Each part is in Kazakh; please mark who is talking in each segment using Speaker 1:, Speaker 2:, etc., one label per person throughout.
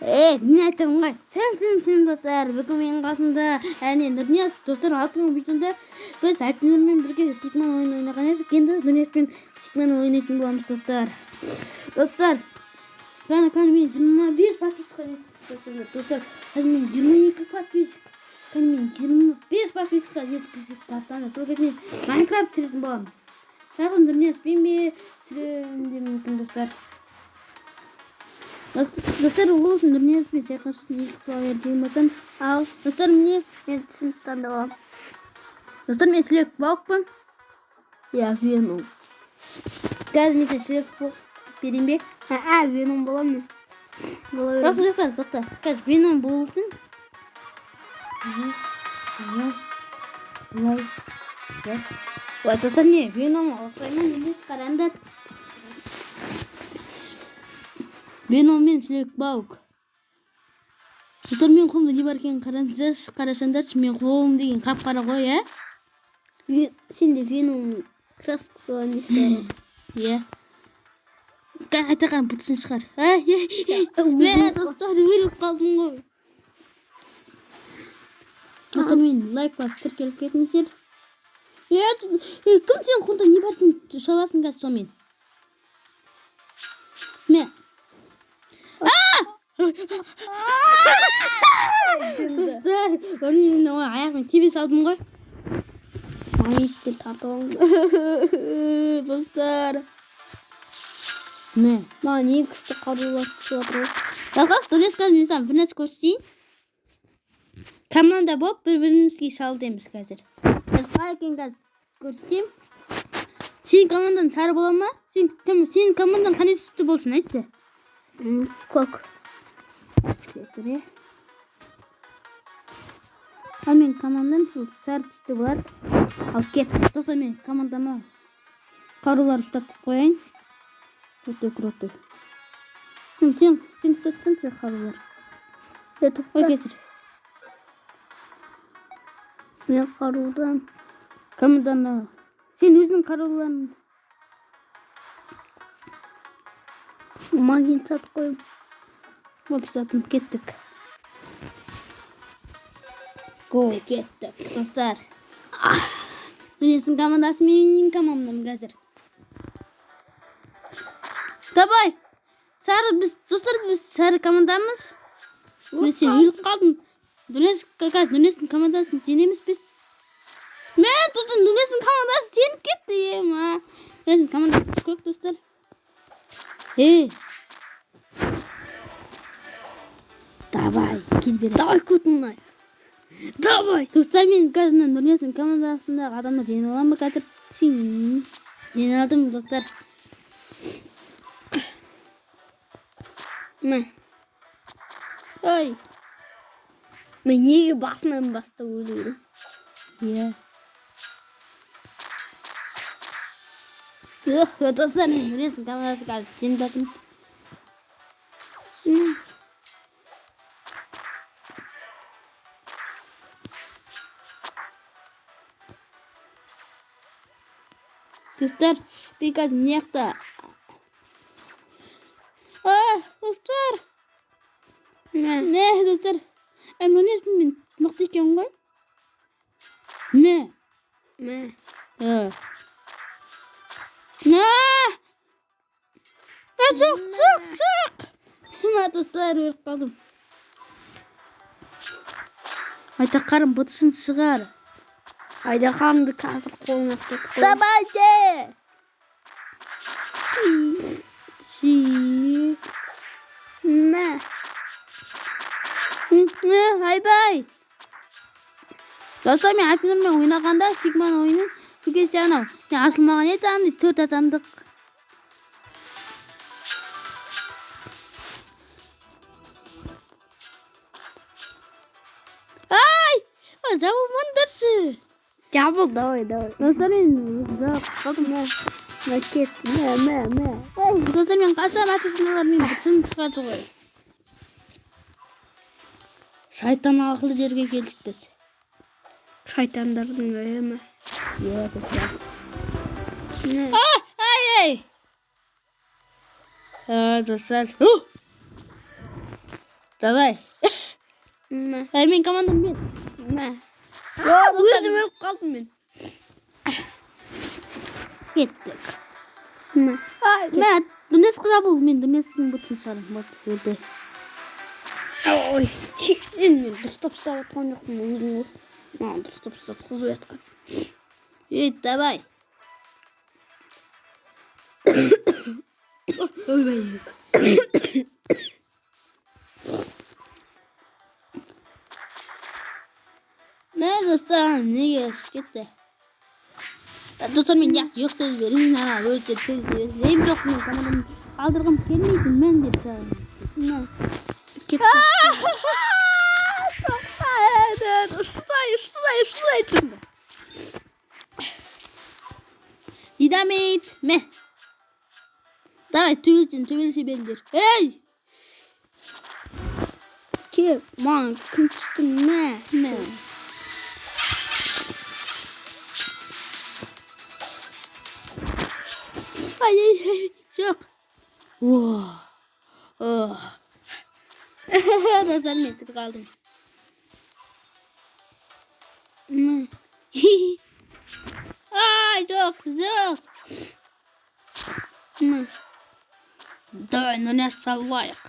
Speaker 1: Мен айтамын ғой. Сәлем достар. Бүгін менің қасымда Нұрнияз достар алтын битінде біз әртүрлермен бірге Стикман ойын ойнаған едік. Енді Нұрниязбен Стикман ойнайтын боламыз достар. Достар, жаңа мен 25 подписчикқа жеттім достар. Қазір мен 22 подписчик. Мен 25 подписчикқа жеттім бастан. Сол кезде Майнкрафт түсіретін боламын. Шағын Нұрниязбен бе түсіремін мүмкін достар. Достар, ол үшін Нұрниязбен шайқасудың екі плавер деген болсам. Ал достар, мен түсініп таңдап. Достар, мен сілек бауықпын. Веном. Қазір мен сілек бауық берейін бе?
Speaker 2: Веном боламын мен.
Speaker 1: Достар. Қазір Веном болсын. Достар, не? Веном оқсаймын емес қарандар. Веном мен сілек бауық. Достар, мен қолымда не бар екенін қарасаңдаршы, мен қолым деген қап-қара ғой,
Speaker 2: Сенде Веном краскасы бар не?
Speaker 1: Айтаған бұтсын шығар. Мен достар өліп қалдым ғой. Достар, мен лайк басып тіркеліп кетіңіздер. Кім сен қолда не барсың шаласың қазір сомен? Достар, мен аяқпен тебе салдым ғой.
Speaker 2: Майыстен тартуым.
Speaker 1: Достар.
Speaker 2: Маған ең күшті қарулар түсіп жатыр.
Speaker 1: Достар, қазір мен саған бір нәрсе көрсетейін. Команда болып бір-бірімізге салдымыз қазір. Қалай екен қазір көрсетейін. Сенің командаң сары бола ма? Сенің командаң қандай түсті болсын, айтшы.
Speaker 2: Көк.
Speaker 1: Ал мен командам сол сары түсті болады. Ал кет. Достар, мен командама қарулар ұстатып қояйын. Крутой. Сен ұстатсың қарулар. Ой, кетір.
Speaker 2: Мен қарудан.
Speaker 1: Командама. Сен өзінің қаруларын.
Speaker 2: Магин сатып қойым.
Speaker 1: Болды, ұстатым. Кеттік. Кеттік. Достар. Нұрнияздың командасы менің командам қазір. Давай. Достар, біз сары командамыз. Сен өліп қалдың. Нұрнияздың командасын тенеміз біз. Мен тұтын Нұрнияздың командасы теніп кетті. Нұрнияздың командасы көк, достар. Давай, кел бері.
Speaker 2: Давай көтіңнай.
Speaker 1: Давай. Достар, мен қазір Нұрнияздың командасындағы адамды жеңіп аламын ба қазір? Жеңіп алдым, достар. Ой.
Speaker 2: Мен неге басынан бастап өлеймін?
Speaker 1: Достар, мен Нұрнияздың командасы қазір жеңіп алдым. Достар, мен қазір не яқта? Достар. Достар. Нұрнияз мен мықты екен ғой? Жоқ. Достар, өліп қалдым. Айтақарым бұтысын шығар.
Speaker 2: Айдақарымды қазір қолына ұстатып қойым.
Speaker 1: Давайте! Айбай! Достар, мен Альпинермен ойнағанда Стикман ойынын сол кезде анау ашылмаған еді, андай 4 адамдық. Жабылмаңдаршы.
Speaker 2: Жабыл, давай.
Speaker 1: Достар, мен қалдым. Достар, мен қасам әпісіналармен бүтін шығады ғой. Шайтан ақылы жерге келдік біз.
Speaker 2: Шайтандардың өлімі.
Speaker 1: Достар. Достар. Давай. Мен командам мен.
Speaker 2: Өзім өліп қалдым мен.
Speaker 1: Кеттік. Мен дүнес қырабыл. Мен дүнестің бұтын сарым. Өлді.
Speaker 2: Ой, мен дұрыстап ұстап атқан жоқпын өзім ғой. Маған дұрыстап ұстап қызу атқан.
Speaker 1: Давай. Ne dostlar ne gitti. Dostlar men yok söz verin ha böyle söz verin. Neyim yok mu tamam kaldırgım gelmeydi men dep Ne? Kettim. Şuraya çıktı. Dinamit me. Давай түйілсі беріңдер. Ей!
Speaker 2: Кеп, маған кім түсті? Мә.
Speaker 1: Ай, жоқ. Достар мен тірі қалдым. Ай, жоқ. Давай, не салайық.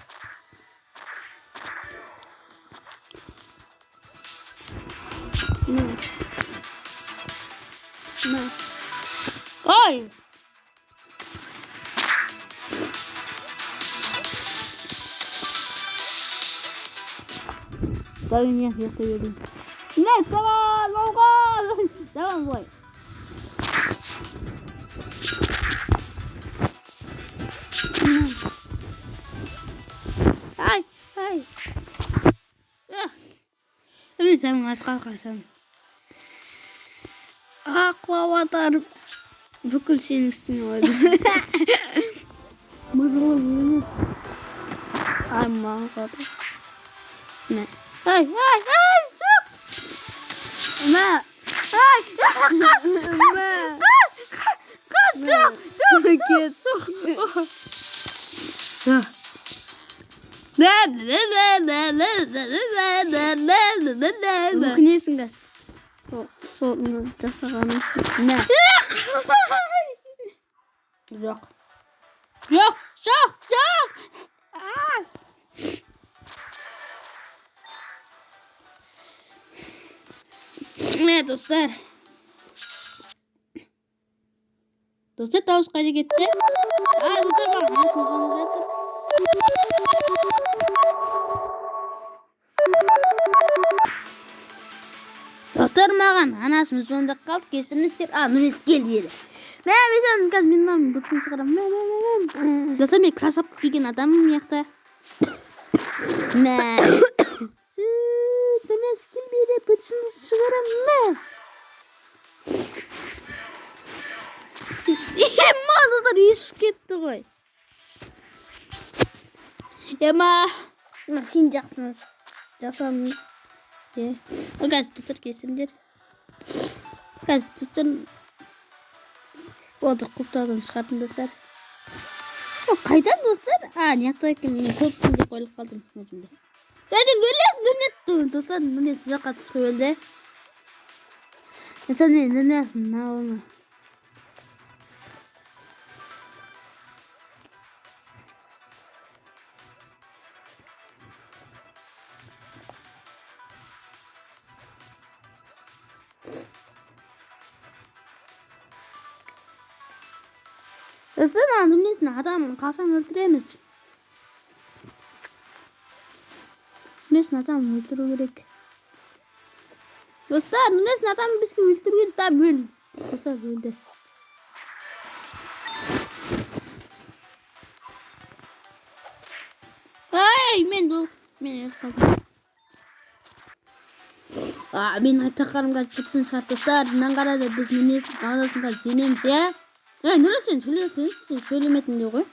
Speaker 1: Ой! Давай, нет, я стоял. Нет, давай, лауға! Давай, бой. Ай. Мен сәмін атқа қалсам.
Speaker 2: Ақлаватар бүкіл сенің үстіне ойды.
Speaker 1: Мызылы ені.
Speaker 2: Ай, маған қалды. Мә.
Speaker 1: Ай, жоқ!
Speaker 2: Мә. Өкінесің бе? Соны жасағаным. Мә.
Speaker 1: Жоқ. Мә, достар. Достар, дауыс қайда кетті? Достар, бар. Достар, маған анасымыз сонда қалды, кесіріңіздер. Нүрес кел деді. Мен бұтын шығарам. Достар, мен красавка киген адамым яқта. Нүрес кел бері бұтын шығарам. Достар, үйшіп кетті ғой.
Speaker 2: Сен жақсыңыз. Жасамын.
Speaker 1: Қазір тұтыр кесіңдер. Қазір тұтыр. Олды құптаудан шығардым, достар. Қайдан, достар? Неқта екен, мен көптінде қойлып қалдым. Достар, нүрес жаққа түсіп өлді. Достар, мен нүресін науыны. Достар, нүресін адам қашан өлтіреміз? Нүресін адам өлтіру керек. Достар, нүресін адам бізге өлтіру керек. Да, бөлді. Достар, бөлді. Ай, мен өліп қалдым. Мен айтақарымға тұрсын шығар, достар. Мұнан қарады біз нүресін қадасынға сенеміз, я? Нүресін сөйлеметін де ғой.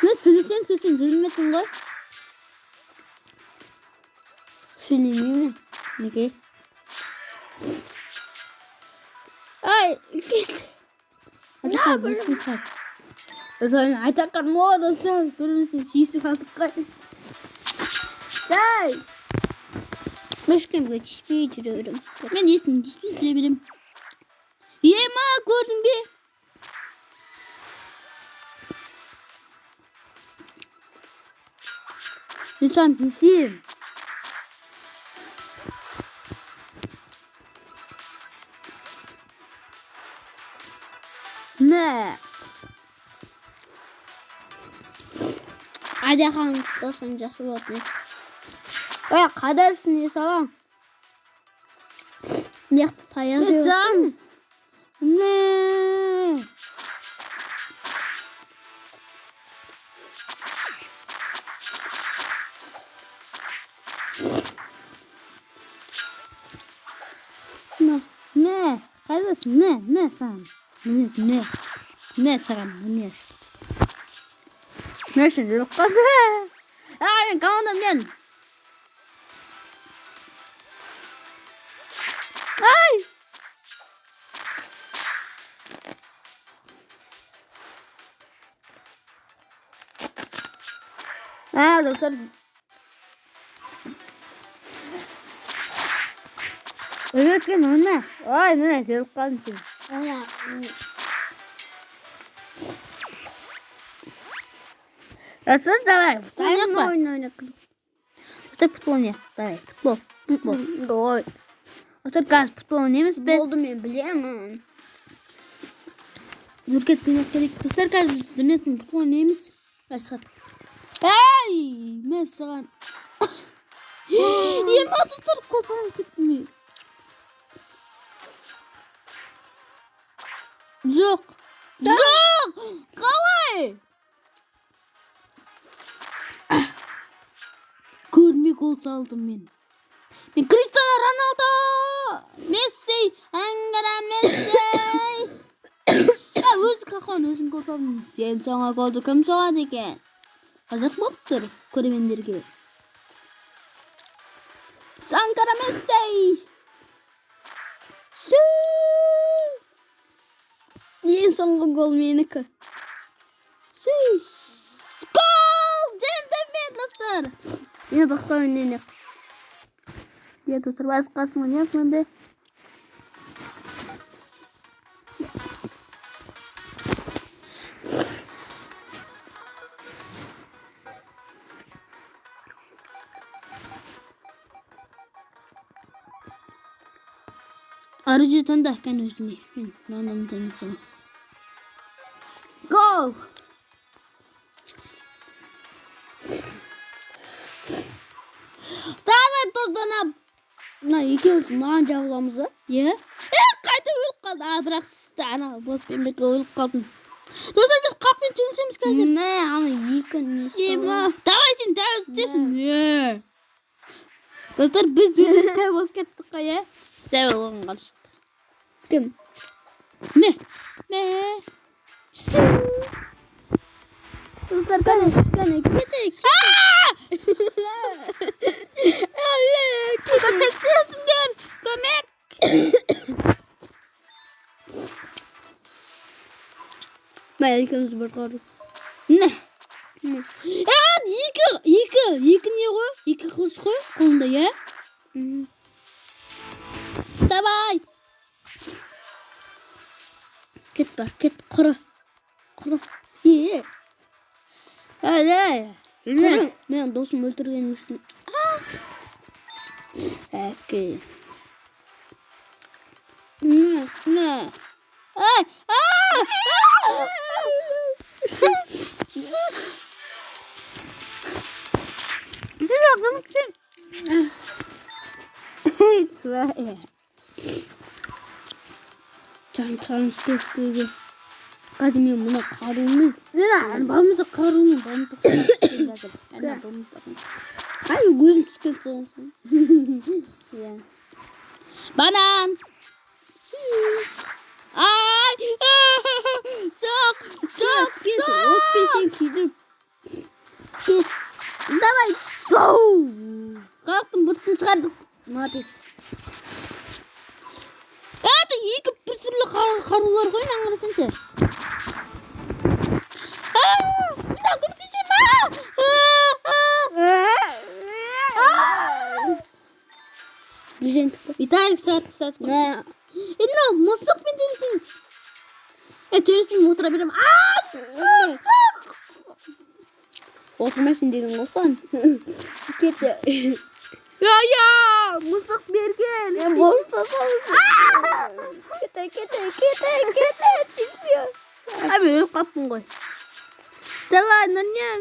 Speaker 1: Мен сөйлесен сөйлеметін ғой.
Speaker 2: Сөйлемеймін.
Speaker 1: Неге? Ай, кет.
Speaker 2: Sen açakan moda sen. Görüntü sisi kaldık kay. Say. Başkan geçişmeyi içiriyorum.
Speaker 1: Ben yesin hiçbir şey bilmiyorum. Yema gördün bir. Lütfen düşeyim. Ne?
Speaker 2: Hadi hangisi sancası var ne? Ya kadersini salam. Yakta tayazı
Speaker 1: Lütfen. Ne?
Speaker 2: Ne?
Speaker 1: Ne? Kardeşim ne sen? Ne sen? Ne? Ne şimdi yok kadar? Ay kavanım ben. Ay.
Speaker 2: Doktor.
Speaker 1: Öyle ne? Ay ne? Yok kalın.
Speaker 2: Ana.
Speaker 1: Nasıl давай?
Speaker 2: Dayanma oyun.
Speaker 1: Futbol oynuyor. Давай. Futbol.
Speaker 2: Gol.
Speaker 1: Otur gaz futbol oynuyoruz. Biz
Speaker 2: Oldu mu bilemem.
Speaker 1: Nurket kıymetli dostlar gaz biz dönüyorsun futbol oynuyoruz. Esat. Ay! Mesela. Yemez tutar koltuğum gitmiyor. Yok. Yok. Kalay. Görmüyor gol saldım ben. Ben Cristiano Ronaldo. Messi. Angara Messi. Ya özü kakon özün gol saldım. Sen sana goldu kim soğadı eken? Hazır boptur. Köremenler gibi. Ankara Messi.
Speaker 2: Niye son gol meni kı?
Speaker 1: Gol! Gentlemen dostlar.
Speaker 2: Yine doktor oynayın.
Speaker 1: Ya dostlar başkasını oynayalım be. Arıcı tandahken özünü. Ben anladım sana. Go! Davet dostlarına.
Speaker 2: Ne yıkıyorsun lan cavlamızı?
Speaker 1: Ya. Kayda uyulup kaldı. Aa bırak sizi ana. Boz ben bekle uyulup kaldım. Dostlar biz kahve içmişsiniz kaydı.
Speaker 2: Ne ama yıkın
Speaker 1: Yema. Davaysin davaysin. Ne? Dostlar biz yüzünü tevaz kettik kaya. Tevaz olun karşı.
Speaker 2: Kim?
Speaker 1: Ne?
Speaker 2: Dostlar kane gittik.
Speaker 1: Köpek diyorsun gel. Köpek.
Speaker 2: Ben yıkımızı bırakalım.
Speaker 1: Ne? Ya yıkı niye koy? Yıkı kılıç koy kolunda ya. Davay.
Speaker 2: Git bak git kuru. Ye.
Speaker 1: Hadi. Ne?
Speaker 2: Ben dostum öldürgenmişsin. Peki.
Speaker 1: Ne? Ay! Aa! Ne yaptın ki?
Speaker 2: Şuraya. Can gösteriyor. Kadimiyorum buna karımı.
Speaker 1: Ne? Babamıza karını. Babamıza karını.
Speaker 2: Hayır gözüm sıkıntı olsun. Ya.
Speaker 1: Banan. Ay! Çok
Speaker 2: Git ot bir şey kiydim.
Speaker 1: Git. Davay. Go. Kalktım bıtsın çıkardık.
Speaker 2: Ne yapıyorsun?
Speaker 1: Hadi yıkıp bir sürü karular koyun anlarsın sen. Виталик саат. Мына мысықпен сөйлесеңіз. Сөйлеспеймін, отыра беремін.
Speaker 2: Отырмайсың дедің ғой саған. Кетті.
Speaker 1: Мысық берген.
Speaker 2: Кете.
Speaker 1: Мен өліп қаппын ғой. Давай, нанен.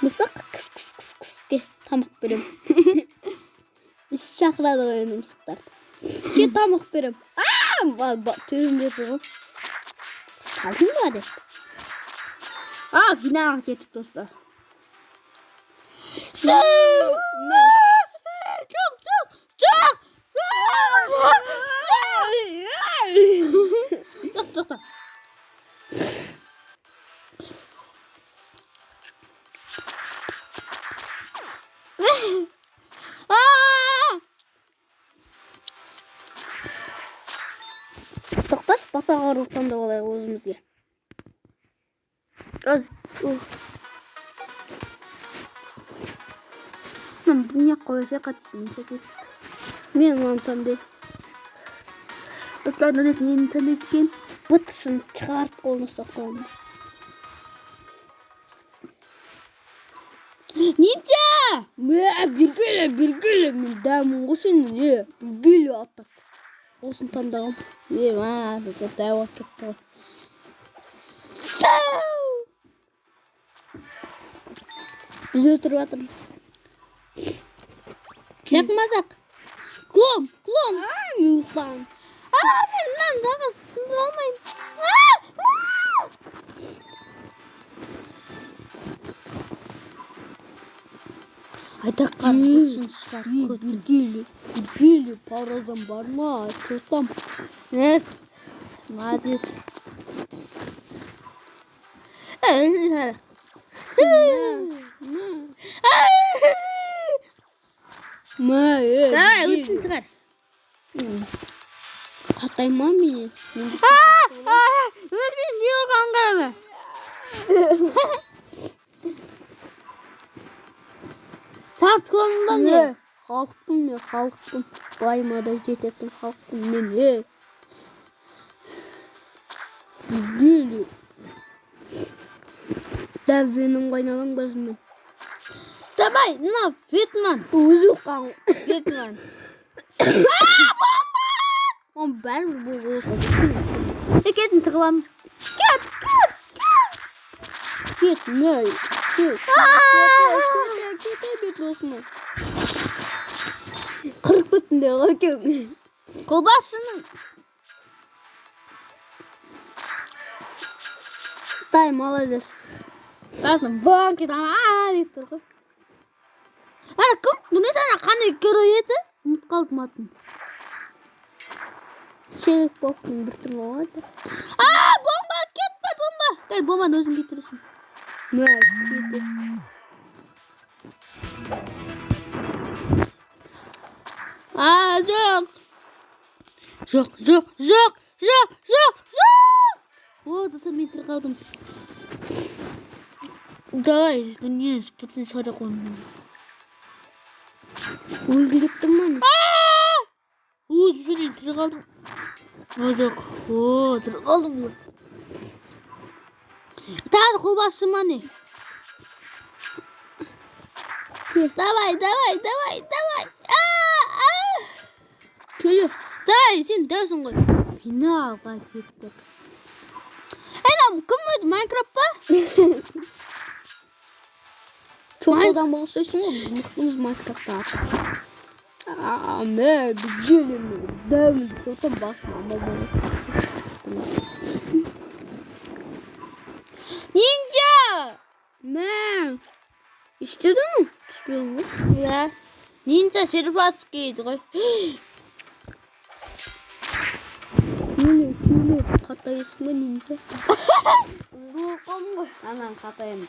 Speaker 2: Мысық кіс. Тамақ берем. Іс шақырады ғой енді мысықтарды. Ке тамақ берем. Төбімде тұр ғой. Қалдың ба деп.
Speaker 1: Финалға кеттік достар. Жоқ.
Speaker 2: Тоқташ, басаға ұрықтан да олай өзімізге.
Speaker 1: Мен қойшы қатысымен
Speaker 2: Мен оны таңдайым.
Speaker 1: Достар, нені таңдайын?
Speaker 2: Бұт шын шығарып қолына сатқанымды.
Speaker 1: Нинджа!
Speaker 2: Бергелі. Мен дәмін ғысыны. Бергелі аттақ. Осын таңдағым. Сол дәу аттақты ғой. Біз өтіріп атырмыз.
Speaker 1: Жақмазақ. Клон.
Speaker 2: Мен ұқпағым.
Speaker 1: Мен мынаны жаңа сындыра алмаймын. Айтақ қарғықшын шығар.
Speaker 2: Бергелі. Паразан бар ма? Чортам.
Speaker 1: Молодец. Давай, өтсін шығар.
Speaker 2: Қатай ма мен?
Speaker 1: Өрмен не olған қарама. Сағат клоныңдан не?
Speaker 2: Халықпын. Баймада жететін халықпын мен. Бергелі. Дәвенің қайналың бәзімен.
Speaker 1: Давай, на, Фетман.
Speaker 2: Өзі ұққан.
Speaker 1: Фетман.
Speaker 2: Он бәрібір бұл қолға.
Speaker 1: Кетін тығылам.
Speaker 2: Кет, мәй. Кете бет осыны. Қырық бітінде ғакем.
Speaker 1: Қолбасшының.
Speaker 2: Тай, молодец.
Speaker 1: Қазым, банкет, деп тұр ғой. Кім? Дүне сана қандай көрі еді? Ұмыт қалдым атын.
Speaker 2: Шелік боқтың бір түрлі оғайды.
Speaker 1: Бомба, кетпе, бомба. Кәй, бомбаны өзің кетіресің.
Speaker 2: Мәй, кете.
Speaker 1: Жоқ. Достар, мен тірі қалдым. Давай, дүние, спутын сауда қоймын.
Speaker 2: Өлді кеттім маны.
Speaker 1: Жүрін, тірі қалдым. Жоқ, тірі қалдым. Тағы қолбасшы маны. Давай.
Speaker 2: Келі.
Speaker 1: Давай, сен дәусің ғой. Финалға кеттік. Кім өді, Майнкрафт па?
Speaker 2: Çoğaldan bahsediyorsun ama mutluyuz Minecraft'ta artık. Ne güzelim mi? Demin çoktan basma ama bunu.
Speaker 1: Ninja!
Speaker 2: Ne? İstedin mi? İstiyor mu?
Speaker 1: Ya. Ninja şerif askıydı koy.
Speaker 2: Şöyle. Katayısın mı ninja? Anam katayım.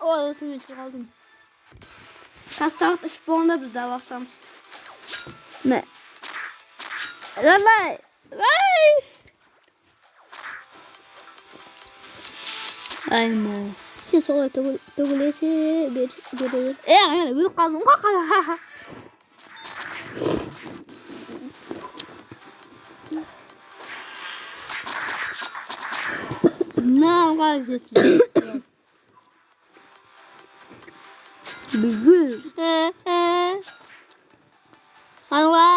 Speaker 1: O üstüne çıkaldım.
Speaker 2: Kaç saat 3 puanda biz de başlamış.
Speaker 1: Ne? Vay.
Speaker 2: Aynen. Сен солай төгілесе береді.
Speaker 1: өліп қалдым ғой қала. Мынауға жетті.
Speaker 2: Бүгін.
Speaker 1: Алла.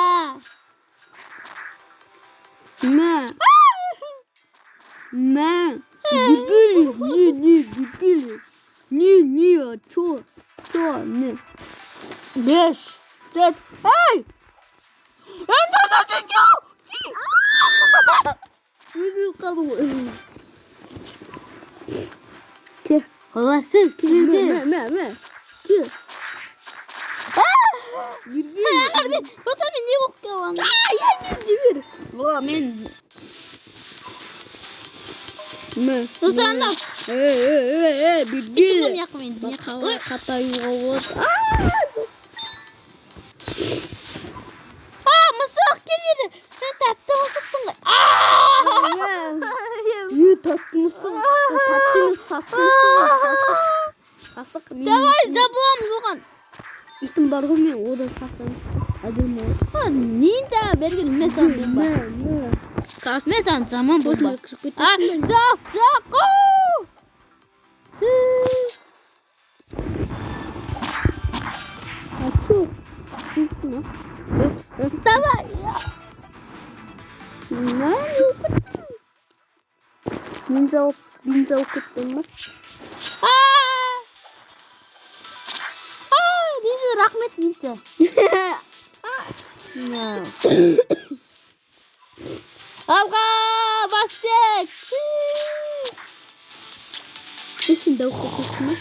Speaker 2: Мә. Гүгілі. Не, чо, не.
Speaker 1: 5, 4, ай! Өліп қалдым ғой.
Speaker 2: Кел.
Speaker 1: Қаласың, келді.
Speaker 2: Мә. Кел.
Speaker 1: Ағармен, отамен не болып қалғанын?
Speaker 2: Я не
Speaker 1: Бұла, мен...
Speaker 2: Мә.
Speaker 1: Ұстанда.
Speaker 2: Біргілі.
Speaker 1: Үтімім яқымен.
Speaker 2: Бақала қатаюға от.
Speaker 1: Мысық келеді. Сен тәтті мысықсың ғой.
Speaker 2: Тәттімісің. Тәттіміс сасқынсың. Сасық.
Speaker 1: Давай, жабыламыз оған.
Speaker 2: Итім бар ғой мен, одан сасқын. Әдемі.
Speaker 1: Нинджа берген мен саған бомба. Мен саған жаман бомба. Жоқ. Давай.
Speaker 2: Ninja оқыттың ба?
Speaker 1: Нинджа, рахмет, Нинджа. Алға бассек.
Speaker 2: Сен де оқытысың ба?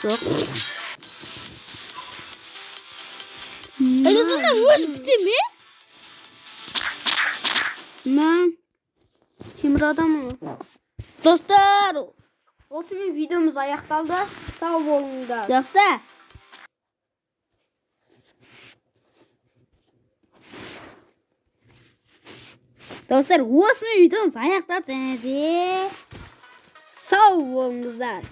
Speaker 1: Жоқ. Әдесіне өліп біте ме?
Speaker 2: Мен темір адамым.
Speaker 1: Достар.
Speaker 2: Осымен видеомыз аяқталды. Сау болыңдар.
Speaker 1: Жақсы. Dostlar, osman videomuz аяқталды.
Speaker 2: Сау болыңыздар.